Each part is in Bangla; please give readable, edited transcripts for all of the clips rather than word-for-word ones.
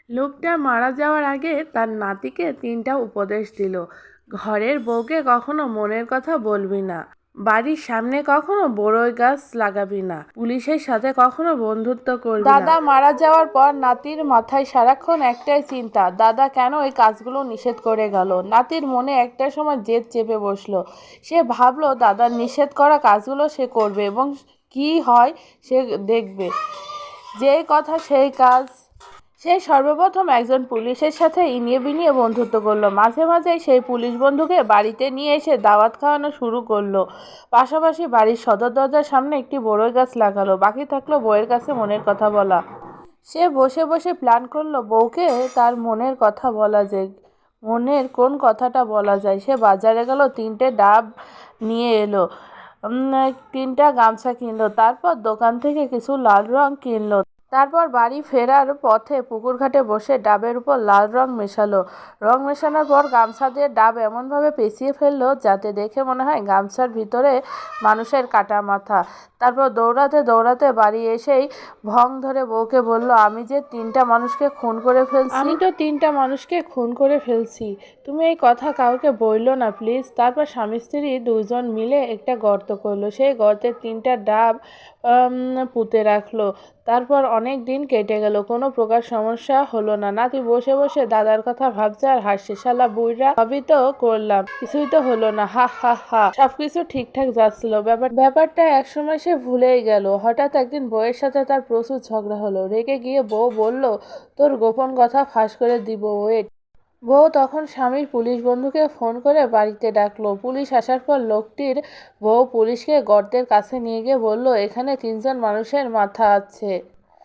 লোকটা মারা যাওয়ার আগে তার নাতিকে 3টা উপদেশ দিল। ঘরের বউকে কখনো মনের কথা বলবি না, বাড়ির সামনে কখনো বড়ই গাছ লাগাবি না, পুলিশের সাথে কখনো বন্ধুত্ব করবি না। দাদা মারা যাওয়ার পর নাতির মাথায় সারাক্ষণ একটাই চিন্তা, দাদা কেন এই কাজগুলো নিষেধ করে গেল। নাতির মনে একটা সময় জেদ চেপে বসলো। সে ভাবলো দাদার নিষেধ করা কাজগুলো সে করবে এবং কি হয় সে দেখবে। যেই কথা সেই কাজ। সে সর্বপ্রথম একজন পুলিশের সাথে ইনিয়ে বিনিয়ে বন্ধুত্ব করলো। মাঝে মাঝেই সেই পুলিশ বন্ধুকে বাড়িতে নিয়ে এসে দাওয়াত খাওয়ানো শুরু করলো। পাশাপাশি বাড়ির সদর দরজার সামনে একটি বড়ই গাছ লাগালো। বাকি থাকলো বউয়ের কাছে মনের কথা বলা। সে বসে বসে প্ল্যান করলো বউকে তার মনের কথা বলা যায়। মনের কোন কথাটা বলা যায়। সে বাজারে গেল, 3টে ডাব নিয়ে এলো, 3টা গামছা কিনলো, তারপর দোকান থেকে কিছু লাল রং কিনলো। তারপর বাড়ি ফেরার পথে পুকুর ঘাটে বসে ডাবের উপর লাল রং মেশালো। রং মেশানোর পর গামছা দিয়ে ডাব এমনভাবে পেঁচিয়ে ফেললো যাতে দেখে মনে হয় গামছার ভিতরে মানুষের কাটা মাথা। তারপর দৌড়াতে দৌড়াতে বাড়ি এসেই ভং ধরে বউকে বলল, আমি যে 3টা মানুষকে খুন করে ফেলছি। তুমি এই কথা কাউকে বললো না প্লিজ। তারপর স্বামী স্ত্রী 2জন মিলে একটা গর্ত করলো। সেই গর্তে 3টা ডাব পুঁতে রাখলো। তারপর অনেক দিন কেটে গেল, কোনো প্রকার সমস্যা হলো না। নাতি বসে বসে দাদার কথা ভাবছে আর হাসছে, শালা বুইড়া, সবই তো করলাম, কিছুই তো হলো না, হা হা হা। সবকিছু ঠিকঠাক যাচ্ছিল। ব্যাপারটা একসময় সে ভুলেই গেল। হঠাৎ একদিন বউয়ের সাথে তার প্রচুর ঝগড়া হলো। রেগে গিয়ে বউ বলল, তোর গোপন কথা ফাঁস করে দিব ওয়েট। বউ তখন স্বামীর পুলিশ বন্ধুকে ফোন করে বাড়িতে ডাকলো। পুলিশ আসার পর লোকটির বউ পুলিশকে গর্তের কাছে নিয়ে গিয়ে বলল, এখানে 3জন মানুষের মাথা আছে,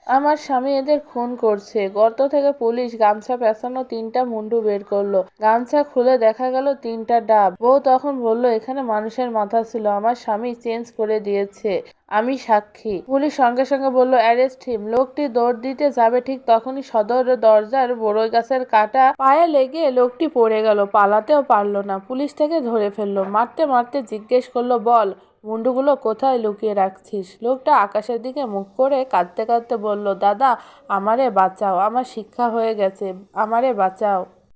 আমার স্বামী এদের খুন করছে। গর্ত থেকে পুলিশ গামছা পেঁচানো 3টা মুন্ডু বের করলো। গামছা খুলে দেখা গেল 3টা ডাব। বউ তখন বলল, এখানে মানুষের মাথা ছিল, আমার স্বামী চেঞ্জ করে দিয়েছে, আমি সাক্ষী। পুলিশ সঙ্গে সঙ্গে বলল, অ্যারেস্ট হিম। লোকটি দৌড় দিতে যাবে, ঠিক তখনই সদর দরজার বড়ই গাছের কাটা পায়ে লেগে লোকটি পড়ে গেল। পালাতেও পারলো না। পুলিশ থেকে ধরে ফেললো। মারতে মারতে জিজ্ঞেস করলো, বল মুন্ডুগুলো কোথায় লুকিয়ে রাখছিস। লোকটা আকাশের দিকে মুখ করে কাঁদতে কাঁদতে বলল, দাদা আমারে বাঁচাও, আমার শিক্ষা হয়ে গেছে, আমারে বাঁচাও।